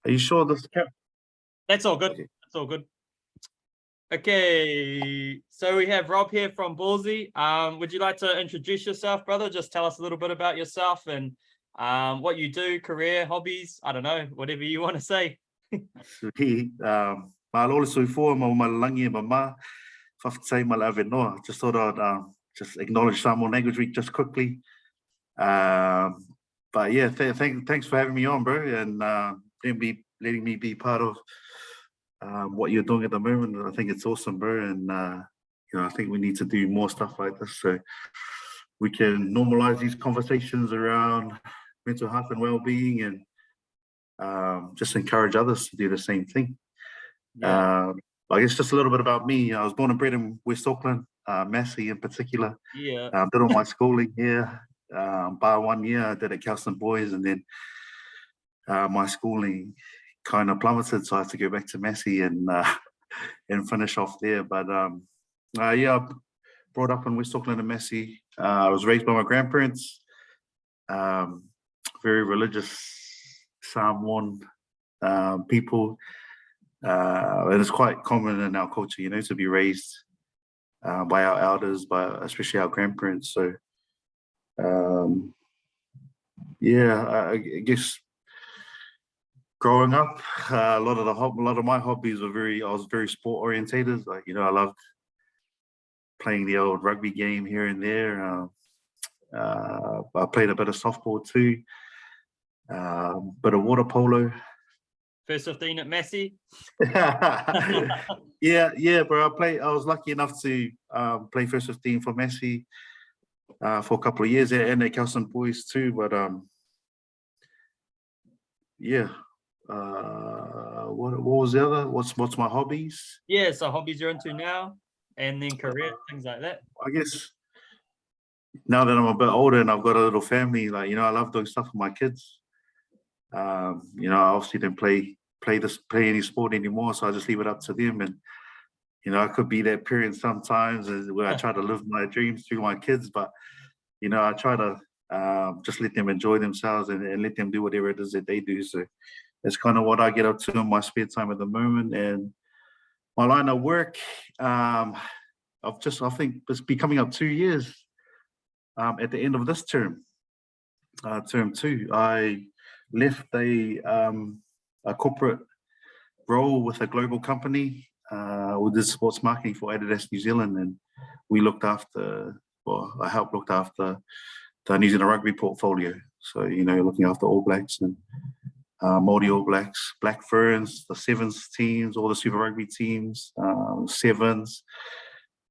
Are you sure this cap? That's all good. Okay. That's all good. Okay, so we have Rob here from BALLSY. Would you like to introduce yourself, brother? Just tell us a little bit about yourself and what you do, career, hobbies. I don't know, whatever you want to say. Malo sui for malangi mama fafatai malave no. Just thought I'd just acknowledge Samoan Language Week just quickly. But yeah, thanks for having me on, bro, and letting me be part of what you're doing at the moment. I think it's awesome, bro, and I think we need to do more stuff like this so we can normalize these conversations around mental health and well-being, and just encourage others to do the same thing. Yeah. I guess just a little bit about me. I was born and bred in West Auckland, Massey in particular. Yeah. Did all my schooling here. Bar 1 year, I did at Kelston Boys, and then my schooling kind of plummeted, so I had to go back to Massey and finish off there. But yeah, brought up in West Auckland and Massey. I was raised by my grandparents, very religious Samoan people. And it's quite common in our culture, to be raised by our elders, especially our grandparents. So yeah, I guess growing up, a lot of my hobbies were I was very sport orientated. Like, I loved playing the old rugby game here and there. I played a bit of softball too, bit of water polo. First 15 at Massey. yeah, bro. I was lucky enough to play first 15 for Massey for a couple of years, and at Kelston Boys too. But yeah. What was the other? What's my hobbies? Yeah, so hobbies you're into now, and then career, things like that. I guess now that I'm a bit older and I've got a little family, like, I love doing stuff with my kids. I obviously don't play any sport anymore, so I just leave it up to them. And I could be that parent sometimes where I try to live my dreams through my kids, but I try to just let them enjoy themselves and let them do whatever it is that they do. So it's kind of what I get up to in my spare time at the moment. And my line of work, I think it's be coming up 2 years at the end of this term, term 2. I left a corporate role with a global company. We did sports marketing for Adidas New Zealand, and we I helped look after the New Zealand rugby portfolio. So, looking after All Blacks and Māori All Blacks, Black Ferns, the Sevens teams, all the Super Rugby teams, Sevens,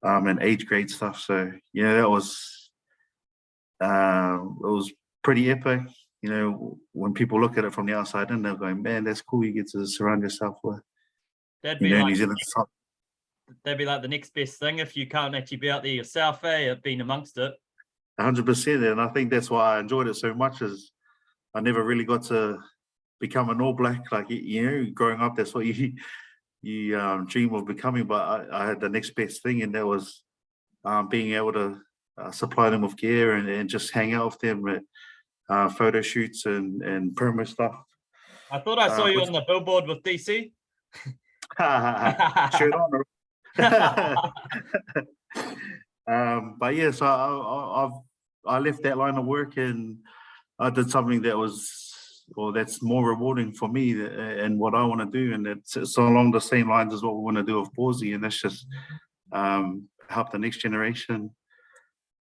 and age grade stuff. So, that was it was pretty epic. When people look at it from the outside and they're going, man, that's cool. You get to surround yourself with, That'd be like New Zealand. That'd be like the next best thing if you can't actually be out there yourself, being amongst it. 100%, and I think that's why I enjoyed it so much. Is I never really got to become an All Black, like, growing up. That's what you dream of becoming. But I had the next best thing, and that was being able to supply them with gear and just hang out with them at photo shoots and promo stuff. I thought I saw you on the billboard with DC. Shirt on. But yeah, so I left that line of work and I did something that's more rewarding for me and what I want to do, and it's along the same lines as what we want to do with BALLSY, and that's just help the next generation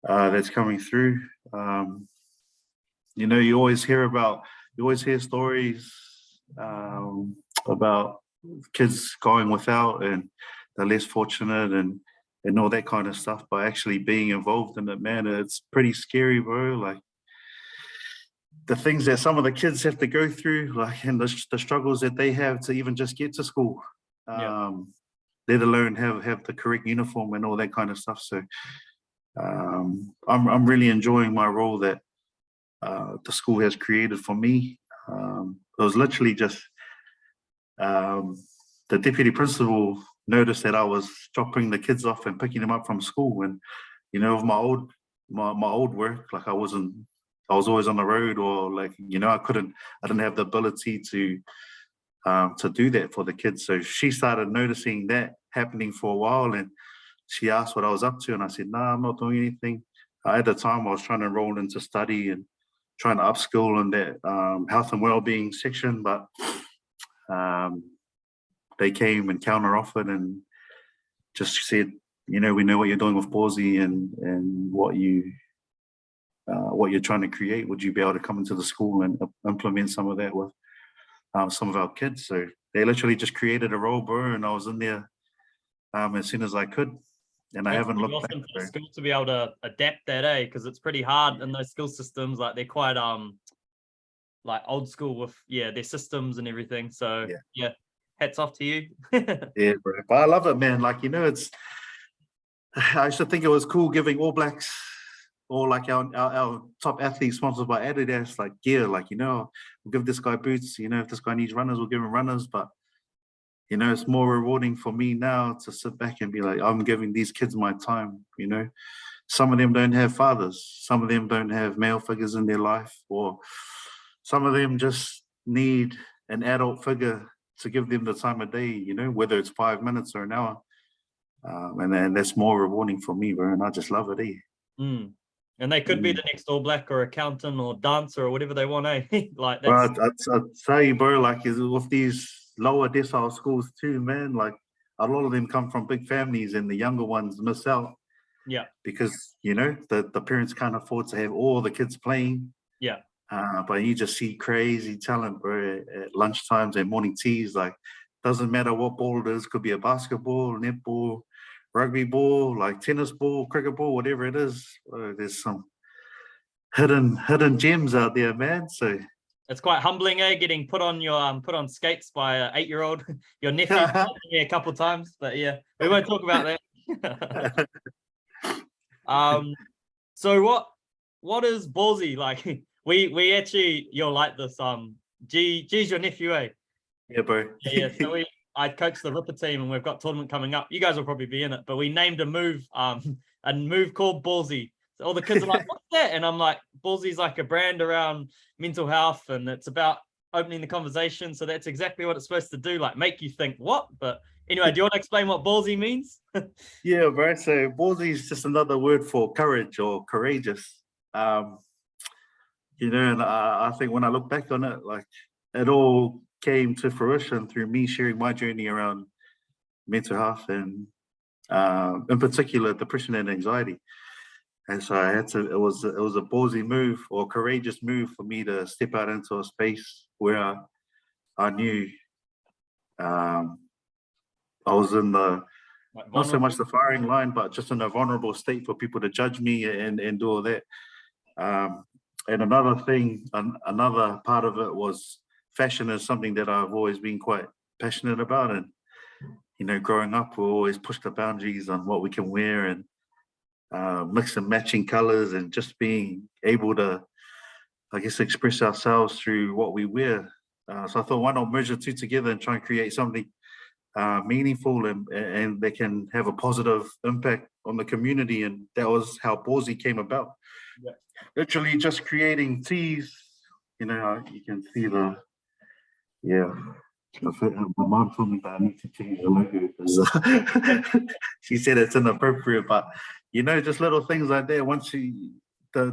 that's coming through. You always hear stories about kids going without and the less fortunate and all that kind of stuff, but actually being involved in it, man, it's pretty scary, bro. Like, the things that some of the kids have to go through, like, and the struggles that they have to even just get to school, let alone have the correct uniform and all that kind of stuff. So I'm really enjoying my role that the school has created for me. It was literally just the deputy principal noticed that I was dropping the kids off and picking them up from school, and with my old work, like I was always on the road, or like I didn't have the ability to to do that for the kids. So she started noticing that happening for a while, and she asked what I was up to, and I said, "Nah, I'm not doing anything." At the time, I was trying to enroll into study and trying to upskill in that health and well-being section, but they came and counter-offered and just said, "We know what you're doing with BALLSY and what you're trying to create. Would you be able to come into the school and implement some of that with some of our kids?" So they literally just created a role, bro, and I was in there as soon as I could, and I haven't looked back. Awesome for the school to be able to adapt that, because it's pretty hard in those school systems. Like, they're quite like old school with their systems and everything. So yeah, hats off to you. Yeah, bro. But I love it, man. Like, it's I used to think it was cool giving All Blacks or like our top athletes sponsored by Adidas, like gear, like, we'll give this guy boots, if this guy needs runners, we'll give him runners. But, it's more rewarding for me now to sit back and be like, I'm giving these kids my time, Some of them don't have fathers. Some of them don't have male figures in their life, or some of them just need an adult figure to give them the time of day, whether it's 5 minutes or an hour. And then that's more rewarding for me, bro. And I just love it, And they could be the next All Black or accountant or dancer or whatever they want, Like, Bro, that's... I'd say, bro, like, with these lower decile schools too, man, like, a lot of them come from big families and the younger ones miss out. Yeah. Because, the parents can't afford to have all the kids playing. Yeah. But you just see crazy talent, bro, at lunchtimes and morning teas. Like, doesn't matter what ball it is. Could be a basketball, netball, rugby ball, like tennis ball, cricket ball, whatever it is. There's some hidden gems out there, man. So it's quite humbling, getting put on skates by an 8-year-old. Your nephew me a couple times, but yeah, we won't talk about that. So what is BALLSY like? We actually, you'll like this. G's your nephew, eh? Yeah, bro. Yeah. So I coach the Ripper team, and we've got tournament coming up. You guys will probably be in it, but we named a move called BALLSY. So all the kids are like, "What's that?" And I'm like, BALLSY's like a brand around mental health, and it's about opening the conversation. So that's exactly what it's supposed to do, like make you think, what? But anyway, do you want to explain what BALLSY means? Yeah, bro. So BALLSY is just another word for courage or courageous. And I think when I look back on it, like, it all came to fruition through me sharing my journey around mental health and in particular depression and anxiety. And so I had to, it was a ballsy move or courageous move for me to step out into a space where I knew I was in the, not so much the firing line, but just in a vulnerable state for people to judge me and do all that. And another thing, another part of it was fashion is something that I've always been quite passionate about. And, growing up, we always pushed the boundaries on what we can wear and mix and matching colors and just being able to, I guess, express ourselves through what we wear. So I thought, why not merge the two together and try and create something meaningful and that can have a positive impact on the community. And that was how BALLSY came about. Yeah. Literally just creating teas. You can see my mom told me that I need to change the logo because she said it's inappropriate, but just little things like that. Once the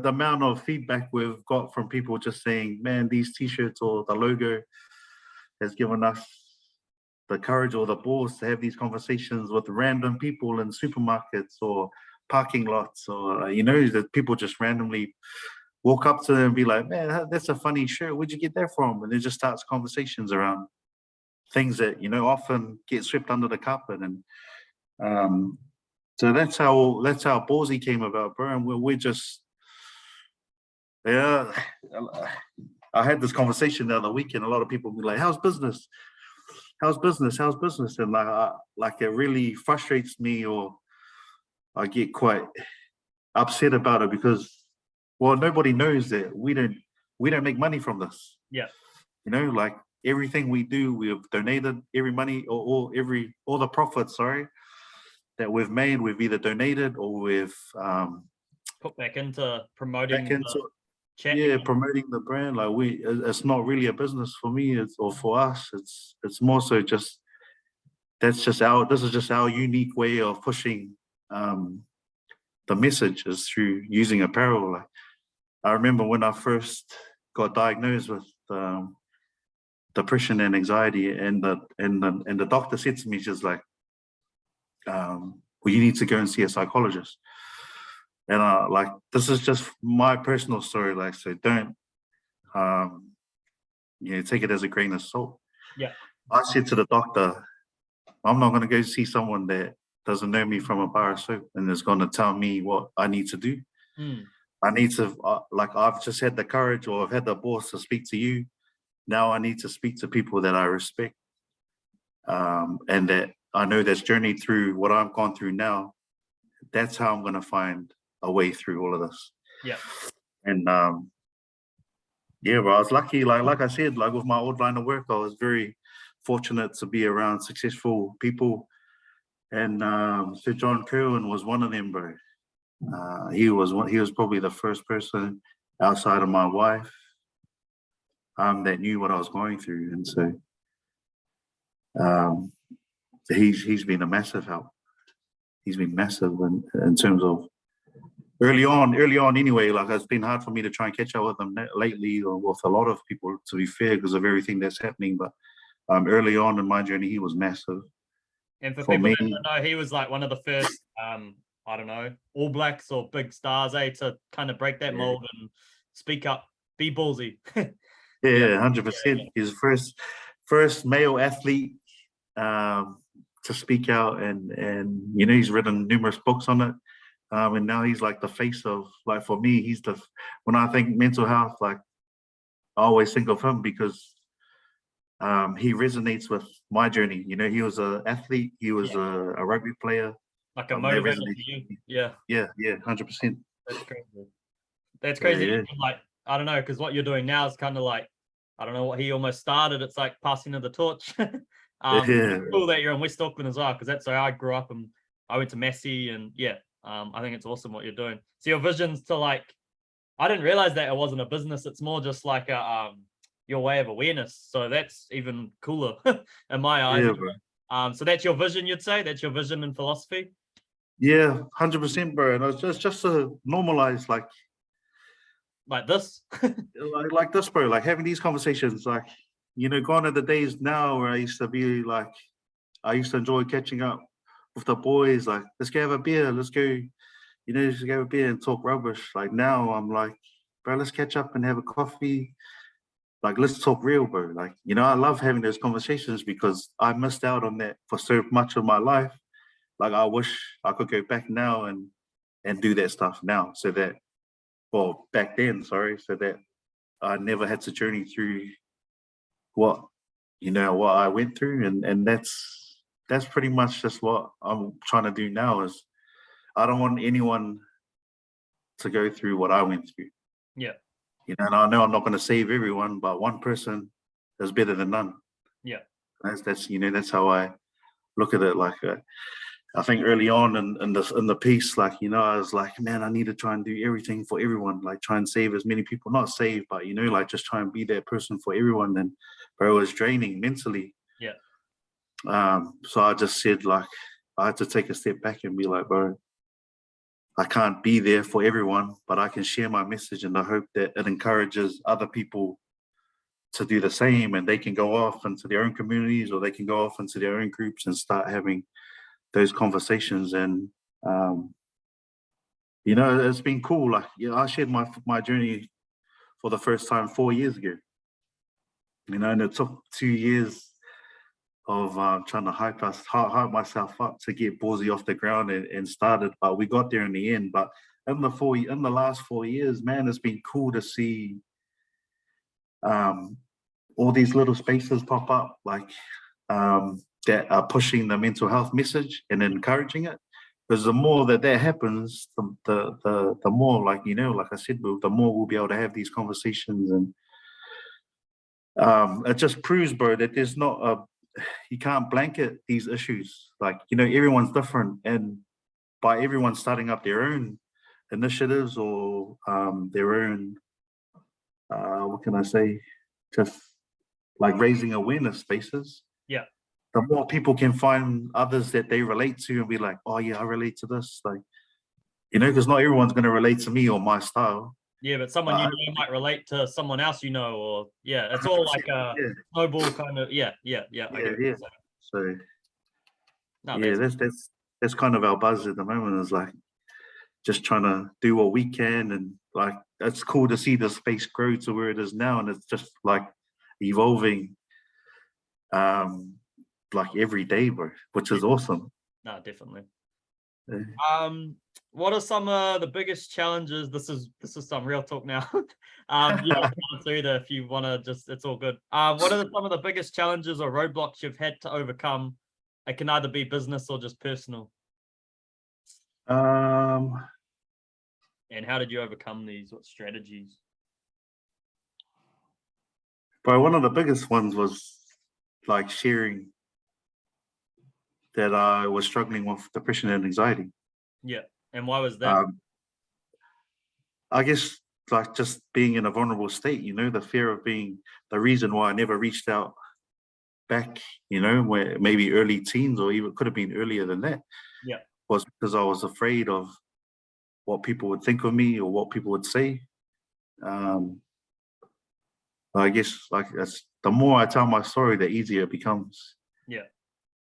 amount of feedback we've got from people just saying, man, these t-shirts or the logo has given us the courage or the balls to have these conversations with random people in supermarkets or parking lots, or that people just randomly walk up to them and be like, man, that's a funny shirt, where'd you get that from? And it just starts conversations around things that often get swept under the carpet. And so that's how BALLSY came about, bro. And we're just, I had this conversation the other week, and a lot of people be like, how's business? And like it really frustrates me, or I get quite upset about it because, well, nobody knows that we don't make money from this. Yeah. Like everything we do, we have donated every money or all the profits, that we've made, we've either donated or we've put back into promoting yeah, promoting the brand. Like it's not really a business for me, or for us. It's more so just this is just our unique way of pushing the message is through using apparel. Like I remember when I first got diagnosed with depression and anxiety, and the doctor said to me, just like, well, you need to go and see a psychologist. And like, this is just my personal story. Like, so don't take it as a grain of salt. Yeah. I said to the doctor, I'm not going to go see someone that doesn't know me from a bar of soap and is going to tell me what I need to do. I need to, like, I've just had the courage, or I've had the balls to speak to you. Now I need to speak to people that I respect, and that I know that's journeyed through what I've gone through now. That's how I'm going to find a way through all of this. Yeah. And yeah, but I was lucky, like I said, like with my old line of work, I was very fortunate to be around successful people. And Sir John Kerwin was one of them, bro. He was probably the first person outside of my wife that knew what I was going through. And so he's been a massive help. He's been massive in terms of early on anyway. Like, it's been hard for me to try and catch up with them lately, or with a lot of people, to be fair, because of everything that's happening. But early on in my journey, he was massive. And for people that don't know, he was like one of the first, I don't know, All Blacks or big stars, to kind of break that mold and speak up, be ballsy. Yeah, 100%. He's the first male athlete to speak out, and he's written numerous books on it. And now he's like the face of, like, for me, when I think mental health, like, I always think of him because he resonates with my journey. He was an athlete, he was a rugby player. Like a motivator for you. Yeah. Yeah, 100%. That's crazy. That's crazy. Yeah. Like, I don't know, because what you're doing now is kind of like, I don't know what he almost started. It's like passing of the torch. It's cool that you're in West Auckland as well, because that's where I grew up, and I went to Massey, and I think it's awesome what you're doing. So your vision's to, like, I didn't realize that it wasn't a business. It's more just like your way of awareness. So that's even cooler in my eyes. Yeah, bro. So that's your vision, you'd say? That's your vision and philosophy? Yeah, 100%, bro. And it's just to normalize, like this. like this, bro. Like, having these conversations, like, gone are the days now where I used to enjoy catching up with the boys. Like, let's go have a beer. Let's go, just have a beer and talk rubbish. Like, now I'm like, bro, let's catch up and have a coffee. Like, let's talk real, bro. Like, I love having those conversations because I missed out on that for so much of my life. Like, I wish I could go back now and do that stuff now, so that, well, back then, sorry, so that I never had to journey through what I went through. And that's pretty much just what I'm trying to do now. Is I don't want anyone to go through what I went through. Yeah. And I know I'm not going to save everyone, but one person is better than none. Yeah. That's how I look at it. Like, I think early on in the piece, like, I was like, man, I need to try and do everything for everyone, like try and save as many people, not save, but like just try and be that person for everyone. And bro, it was draining mentally. Yeah. So I just said, like, I had to take a step back and be like, bro, I can't be there for everyone, but I can share my message in the hope that it encourages other people to do the same, and they can go off into their own communities, or they can go off into their own groups and start having those conversations. And it's been cool. Like, I shared my journey for the first time 4 years ago, and it took 2 years of trying to hype myself up to get BALLSY off the ground and started, but we got there in the end. But in the last 4 years, man, it's been cool to see all these little spaces pop up, like that are pushing the mental health message and encouraging it. Because the more that happens, the more, like, like I said, the more we'll be able to have these conversations. And it just proves, bro, that there's not you can't blanket these issues. Like, everyone's different, and by everyone starting up their own initiatives or their own what can I say? Just like raising awareness spaces. Yeah. The more people can find others that they relate to and be like, oh yeah, I relate to this. Like, you know, because not everyone's going to relate to me or my style. Yeah, but someone you know might relate to someone else you know, or yeah, it's all like a yeah. snowball kind of. Yeah. I get Yeah, what yeah. you're saying. So No, yeah, that's kind of our buzz at the moment, is like just trying to do what we can, and like it's cool to see the space grow to where it is now, and it's just like evolving like every day, bro, which is awesome. no, definitely. Yeah. What are some of the biggest challenges? This is some real talk now. You don't have to either if you want to. Just it's all good. What are some of the biggest challenges or roadblocks you've had to overcome? It can either be business or just personal. Um, And how did you overcome these? What strategies? but one of the biggest ones was like sharing that I was struggling with depression and anxiety. Yeah, and why was that? I guess like just being in a vulnerable state, you know, the fear of being the reason why I never reached out back, you know, where maybe early teens or even could have been earlier than that. Yeah, Was because I was afraid of what people would think of me or what people would say. I guess like the more I tell my story, the easier it becomes. yeah,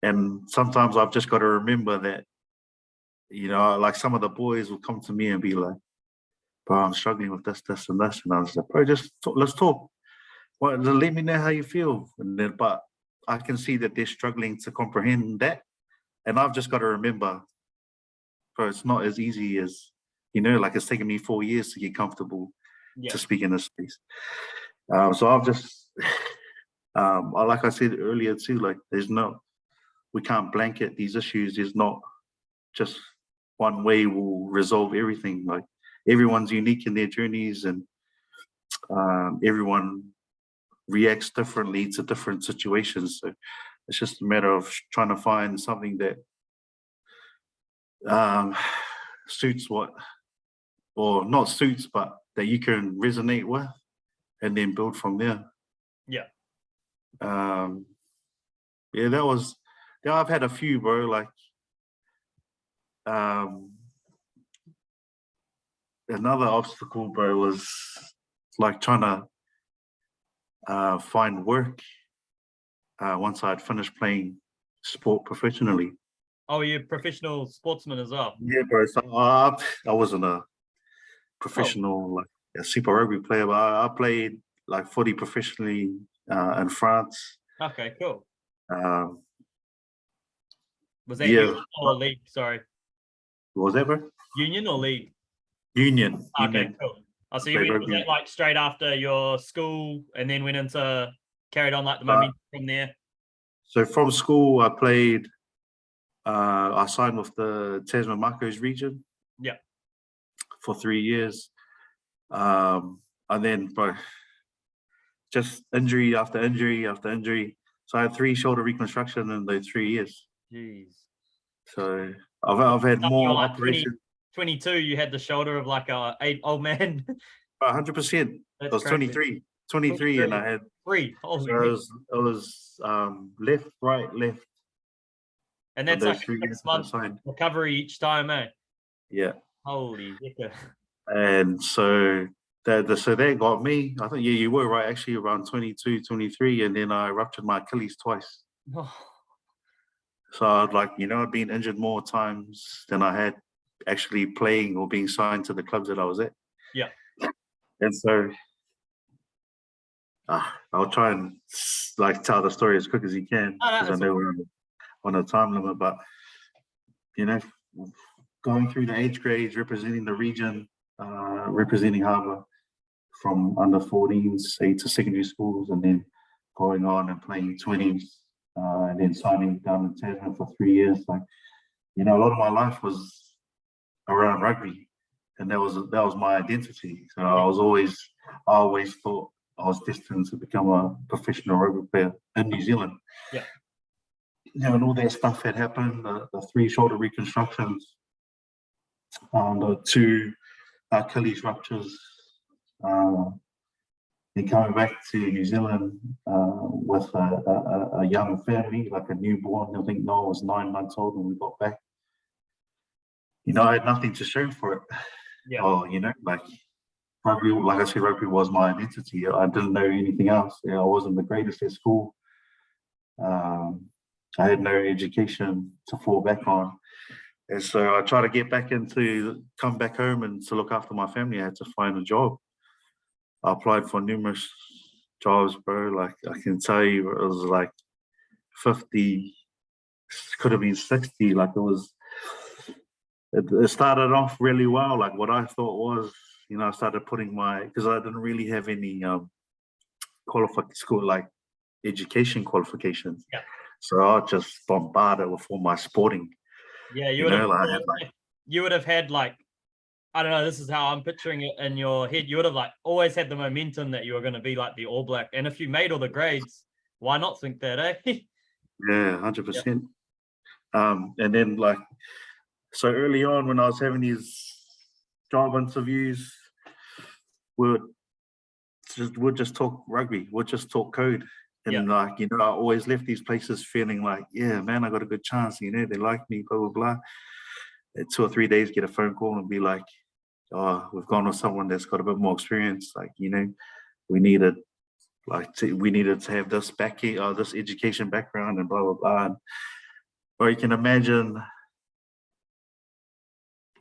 And sometimes I've just got to remember that, you know, like some of the boys will come to me and be like, bro, I'm struggling with this, this, and this. And I was like, bro, just let's talk. Well, let me know how you feel. And then, but I can see that they're struggling to comprehend that. And I've just got to remember, bro, it's not as easy as, you know, like it's taken me 4 years to get comfortable yeah, to speak in this space. So I've just, like I said earlier too, like we can't blanket these issues. There's not just one way will resolve everything. Like everyone's unique in their journeys, and everyone reacts differently to different situations. So it's just a matter of trying to find something that suits what, or not suits, but that you can resonate with, and then build from there. yeah. Yeah, I've had a few, bro. Like, another obstacle, bro, was like trying to find work once I'd finished playing sport professionally. Oh, you're a professional sportsman as well. Yeah, bro. So I wasn't a professional, like a super rugby player, but I played like footy professionally in France. Okay, cool. Um, Was that yeah, union or league? Sorry, what was that, bro? union or league? Union. Okay, cool. Oh, so you Played went, was rugby. that like straight after your school and then went into carried on like the Uh, momentum from there? So from school, I played. I signed with the Tasman Marcos region. Yeah. For 3 years, and then just injury after injury after injury. So I had 3 shoulder reconstruction in those 3 years. Jeez. So I've had You're more like operations. 22, you had the shoulder of like a old man. 100%. I That's was crazy. 23, and I had Holy so heck. it was left, right, left. And In that's like those a 3 years that I 6-month signed. recovery each time, eh? Yeah, Holy heck. and so that got me. I think you were right, actually around 22, 23, and then I ruptured my Achilles twice. Oh, So I'd been injured more times than I had actually playing or being signed to the clubs that I was at. yeah. And so I'll try and like tell the story as quick as you can, Oh, no, because I that's know all. we're on a time limit. But you know, going through the age grades, representing the region, representing Harbour from under 14s, say to secondary schools, and then going on and playing 20s, and then signing down in Tasman for 3 years. Like, you know, a lot of my life was around rugby, and that was my identity. So I always thought I was destined to become a professional rugby player in New Zealand. Yeah. You know, and all that stuff had happened. The 3 shoulder reconstructions, the 2 Achilles ruptures, then coming back to New Zealand with a young family, like a newborn. I think Noah was 9 months old when we got back. You know, I had nothing to show for it. Yeah. Oh, you know, like rugby, like I said, rugby was my identity. I didn't know anything else. I wasn't the greatest at school. I had no education to fall back on. And so I tried to get back come back home and to look after my family. I had to find a job. I applied for numerous jobs, bro. Like I can tell you, it was like 50, could have been 60. Like it started off really well. Like what I thought was, you know, I started putting because I didn't really have any education qualifications. Yeah. So I just bombarded with all my sporting. Yeah, you would have had like, I don't know, this is how I'm picturing it in your head. You would have like always had the momentum that you were going to be like the All Black. And if you made all the grades, why not think that, eh? Yeah, 100%. And then like, so early on when I was having these job interviews, we'd just talk rugby, we'd just talk code. And like, you know, I always left these places feeling like, yeah, man, I got a good chance, you know, they like me, blah, blah, blah. In 2 or 3 days, get a phone call and be like, oh, we've gone with someone that's got a bit more experience. Like, you know, we needed to have this backing or this education background and blah, blah, blah. And, or you can imagine,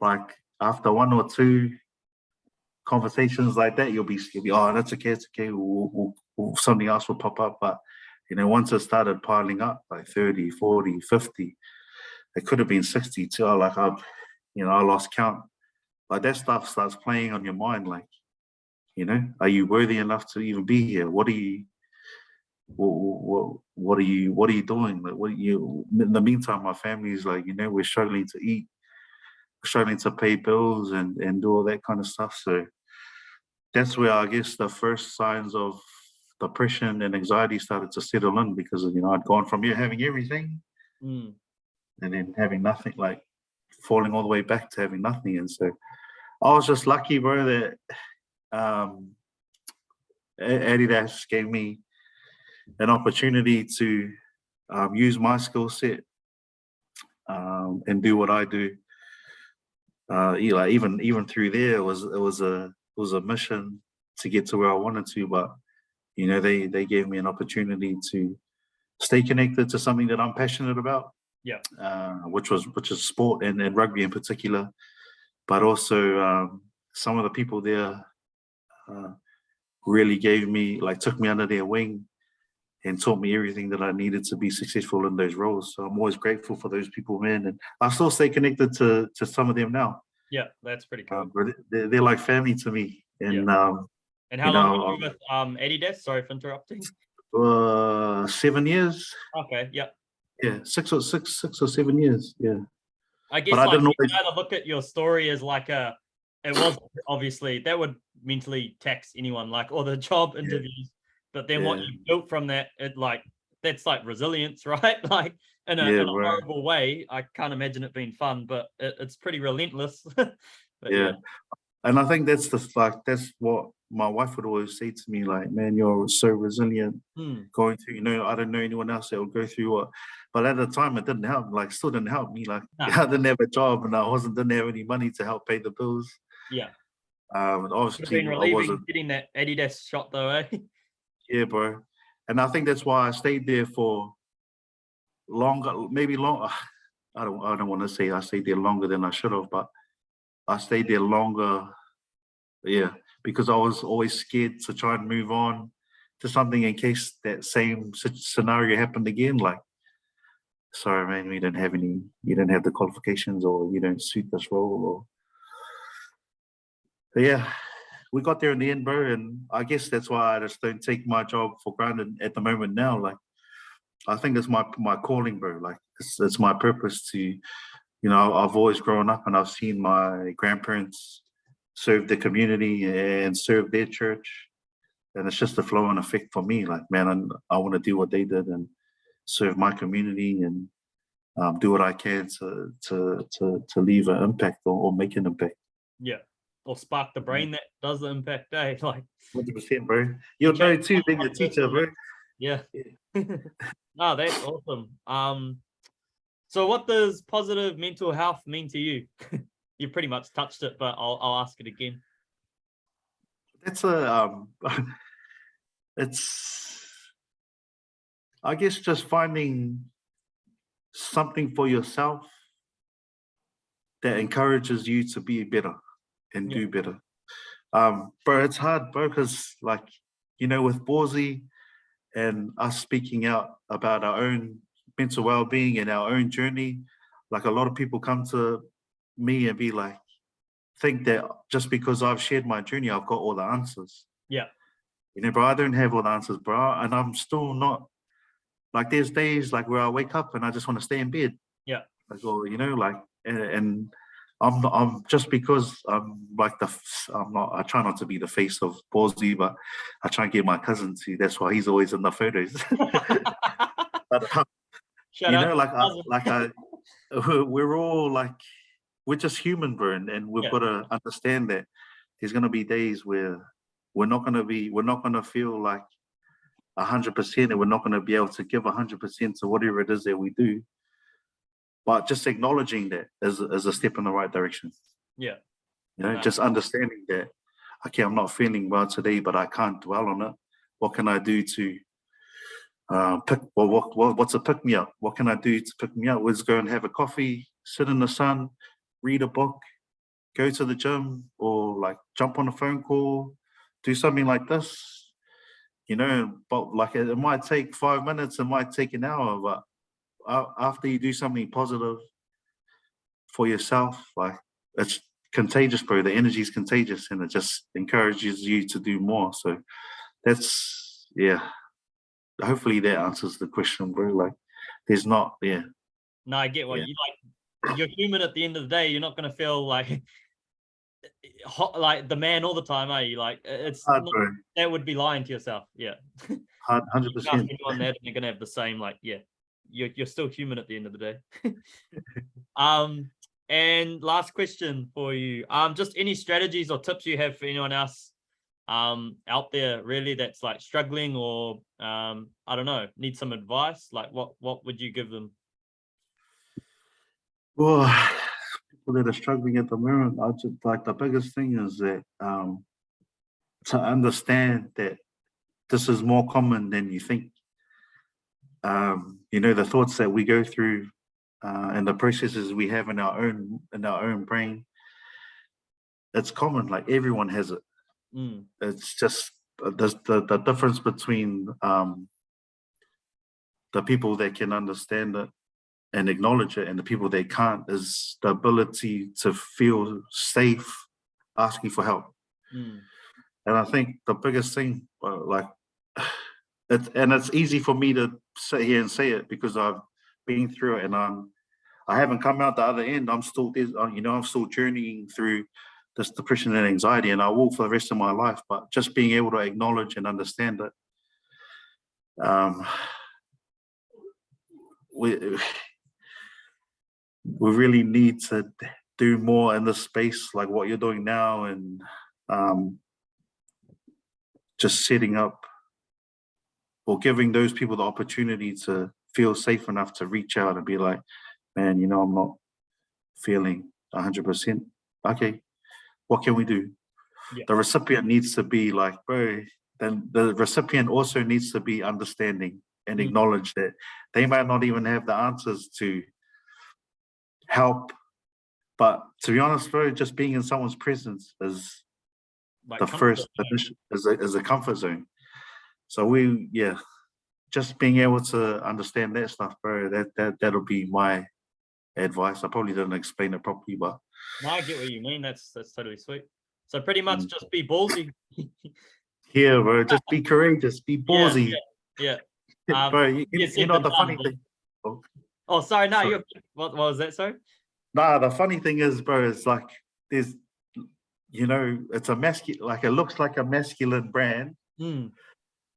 like after 1 or 2 conversations like that, you'll be oh, that's okay, it's okay. Something else will pop up. But you know, once it started piling up, like 30, 40, 50, it could have been 60 too. Like I lost count. Like that stuff starts playing on your mind. Like, you know, are you worthy enough to even be here? What are you doing? Like, in the meantime, my family's like, you know, we're struggling to eat, we're struggling to pay bills and do all that kind of stuff. So that's where I guess the first signs of depression and anxiety started to settle in, because, you know, I'd gone from having everything and then having nothing, like falling all the way back to having nothing. And so I was just lucky, bro, that Adidas gave me an opportunity to use my skill set and do what I do. Like even through there, it was a mission to get to where I wanted to, but you know, they gave me an opportunity to stay connected to something that I'm passionate about. Yeah. Which is sport and rugby in particular, but also some of the people there really took me under their wing and taught me everything that I needed to be successful in those roles. So I'm always grateful for those people, man, and I still stay connected to some of them now. Yeah, that's pretty cool. They're like family to me. And and how long were you with Adidas? Sorry for interrupting. 7 years. Okay, yeah. Yeah, 6 or 7 years. Yeah. I guess like you can either look at your story as like it was obviously that would mentally tax anyone, like all the job interviews, but then what you built from that, that's like resilience, right? Like in a horrible way. I can't imagine it being fun, but it's pretty relentless. But and I think that's what my wife would always say to me, like, man, you're so resilient. Going through, you know, I don't know anyone else that will go through what, but at the time it didn't help, like still didn't help me. Like I didn't have a job and I didn't have any money to help pay the bills. Yeah. Obviously been relieving getting that Adidas shot though, eh? Yeah, bro. And I think that's why I stayed there for longer, maybe long. I don't want to say I stayed there longer than I should have, but I stayed there longer. Yeah, because I was always scared to try and move on to something in case that same scenario happened again. Like, sorry, man, you didn't have the qualifications, or you don't suit this role, but yeah, we got there in the end, bro. And I guess that's why I just don't take my job for granted at the moment now. Like, I think it's my calling, bro. Like, it's my purpose to, you know, I've always grown up and I've seen my grandparents serve the community and serve their church. And it's just a flow and effect for me. Like, man, I want to do what they did and serve my community and do what I can to leave an impact or make an impact. Yeah. or spark the brain that does the impact, eh? Like 100%, bro. You'll know too being a teacher, bro. Yeah. No, that's awesome. So what does positive mental health mean to you? You pretty much touched it, but I'll ask it again. It's a it's, I guess, just finding something for yourself that encourages you to be better and do better. Bro, it's hard, bro, because like, you know, with BALLSY and us speaking out about our own mental well-being and our own journey, like a lot of people come to me and be like, think that just because I've shared my journey, I've got all the answers. Yeah. You know, bro, I don't have all the answers, bro. And I'm still not, like, there's days like where I wake up and I just want to stay in bed. Yeah. Like, or, you know, like, and I'm just because I'm like I try not to be the face of BALLSY, but I try and get my cousin to, that's why he's always in the photos. But, Shout you out know, to cousin. we're all like, we're just human, bro, and we've got to understand that there's going to be days where we're not going to feel like 100%, and we're not going to be able to give 100% to whatever it is that we do. But just acknowledging that is a step in the right direction. Yeah. You know, just understanding that, okay, I'm not feeling well today, but I can't dwell on it. What can I do to what's a pick me up? What can I do to pick me up? Let's go and have a coffee, sit in the sun, read a book, go to the gym, or like jump on a phone call, do something like this. You know, but like it might take 5 minutes, it might take an hour, but after you do something positive for yourself, like, it's contagious, bro. The energy is contagious, and it just encourages you to do more. So that's, yeah. Hopefully that answers the question, bro. Like, there's not, No, I get what you like. You're human at the end of the day. You're not going to feel like hot, like the man all the time, are you? Like, it's hard, not, bro. that would be lying to yourself. Yeah. 100%. Anyone that, they're going to have the same, like, you're still human at the end of the day. And last question for you. Just any strategies or tips you have for anyone else out there really that's like struggling, or I don't know, need some advice? Like, what would you give them? Well, people that are struggling at the moment, I just like, the biggest thing is that to understand that this is more common than you think. You know, the thoughts that we go through and the processes we have in our own brain, it's common. Like, everyone has it. It's just the difference between the people that can understand it and acknowledge it and the people that can't is the ability to feel safe asking for help. And I think the biggest thing, like, it's easy for me to sit here and say it because I've been through it, and I haven't come out the other end. I'm still, you know, I'm still journeying through this depression and anxiety, and I will for the rest of my life. But just being able to acknowledge and understand it, we really need to do more in this space, like what you're doing now, and just setting up or giving those people the opportunity to feel safe enough to reach out and be like, man, you know, I'm not feeling 100%. Okay, what can we do? The recipient needs to be like, bro, then the recipient also needs to be understanding and acknowledge that they might not even have the answers to help. But to be honest, bro, just being in someone's presence is like the first is a comfort zone. So just being able to understand that stuff, bro, that'll be my advice. I probably didn't explain it properly, but no, I get what you mean. That's totally sweet. So pretty much just be ballsy. Yeah, bro, just be courageous, be ballsy. Yeah. Bro, you know the funny thing. Oh, sorry, no, you're, what was that, sorry? Nah, the funny thing is, bro, it's like there's, you know, it's a masculine, like, it looks like a masculine brand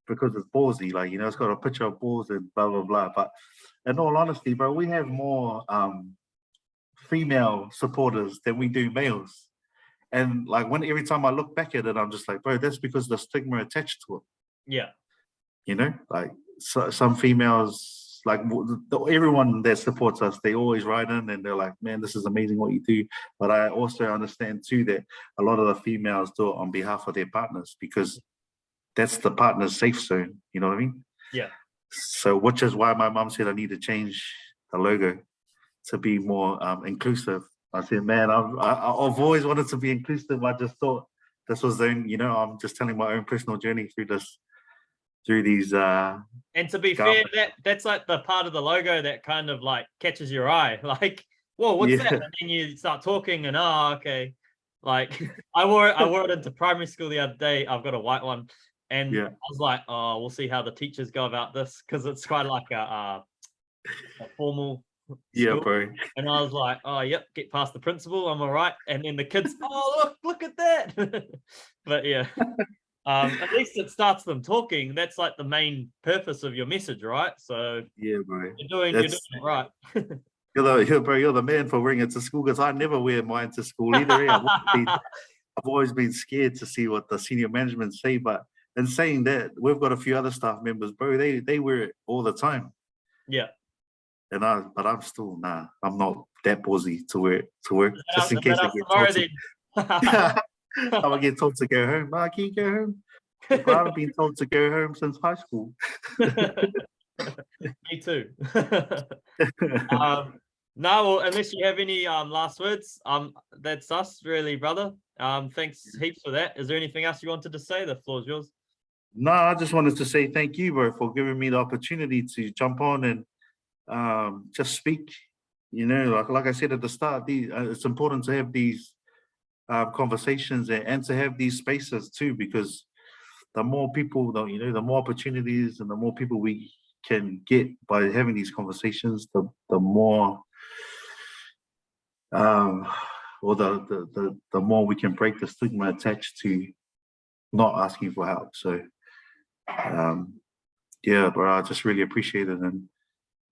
because it's BALLSY, like, you know, it's got a picture of balls and blah blah blah. But in all honesty, bro, we have more female supporters than we do males, And like every time I look back at it, I'm just like, bro, that's because the stigma attached to it. Yeah. You know, like some females, like everyone that supports us, they always write in and they're like, man, this is amazing what you do. But I also understand too that a lot of the females do it on behalf of their partners because that's the partner's safe zone. You know what I mean? Yeah. So, which is why my mom said I need to change the logo to be more inclusive. I said, man, I've always wanted to be inclusive. I just thought this was the, you know, I'm just telling my own personal journey through these. And to be fair, that's like the part of the logo that kind of like catches your eye. Like, whoa, what's that? And then you start talking, and okay. Like I wore it into primary school the other day. I've got a white one, and I was like, oh, we'll see how the teachers go about this because it's quite like a formal. School. Bro. And I was like, oh, yep, get past the principal, I'm all right. And then the kids, oh, look at that. But yeah, at least it starts them talking. That's like the main purpose of your message, right? So bro, you're doing it right. You're the man for wearing it to school because I never wear mine to school either. I've always been scared to see what the senior management say. But in saying that, we've got a few other staff members, bro. They wear it all the time. Yeah. But I'm still I'm not that ballsy to wear it to work just in case I get told to go home. I can't go home. I haven't been told to go home since high school. Me too. No, well, unless you have any last words, that's us really, brother. Thanks heaps for that. Is there anything else you wanted to say? The floor is yours. No, I just wanted to say thank you, bro, for giving me the opportunity to jump on and just speak. You know, like I said at the start, it's important to have these conversations and to have these spaces too, because the more people, the more opportunities and the more people we can get by having these conversations, the more, or the more we can break the stigma attached to not asking for help. So, yeah, bro, I just really appreciate it, and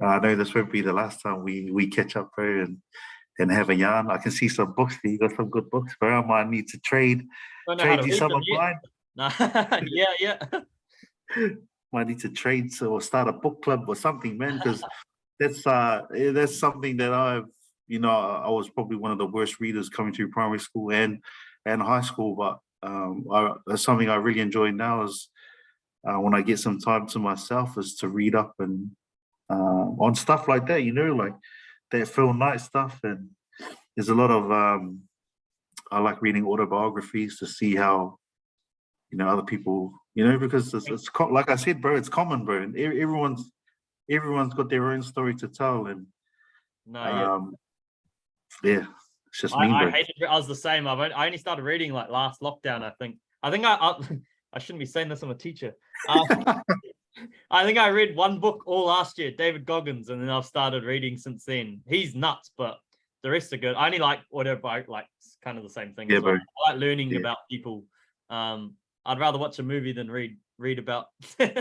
I know this won't be the last time we catch up, bro, and have a yarn. I can see some books. You got some good books, bro. I might need to trade you some of mine. Yeah. Might need to trade or start a book club or something, man, because that's something that I was probably one of the worst readers coming through primary school and high school, but that's something I really enjoy now is when I get some time to myself is to read up and on stuff like that, like that Phil Knight stuff. And there's a lot of I like reading autobiographies to see how other people, because it's like I said, bro, it's common, bro, and everyone's got their own story to tell. And yeah, it's just me, bro. I hated it. I was the same. I only started reading like last lockdown. I think I shouldn't be saying this. I'm a teacher. I think I read one book all last year, David Goggins, and then I've started reading since then. He's nuts, but the rest are good. I only like whatever, like kind of the same thing. Yeah, bro. I like learning about people. I'd rather watch a movie than read about. Thank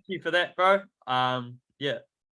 you for that, bro. Yeah,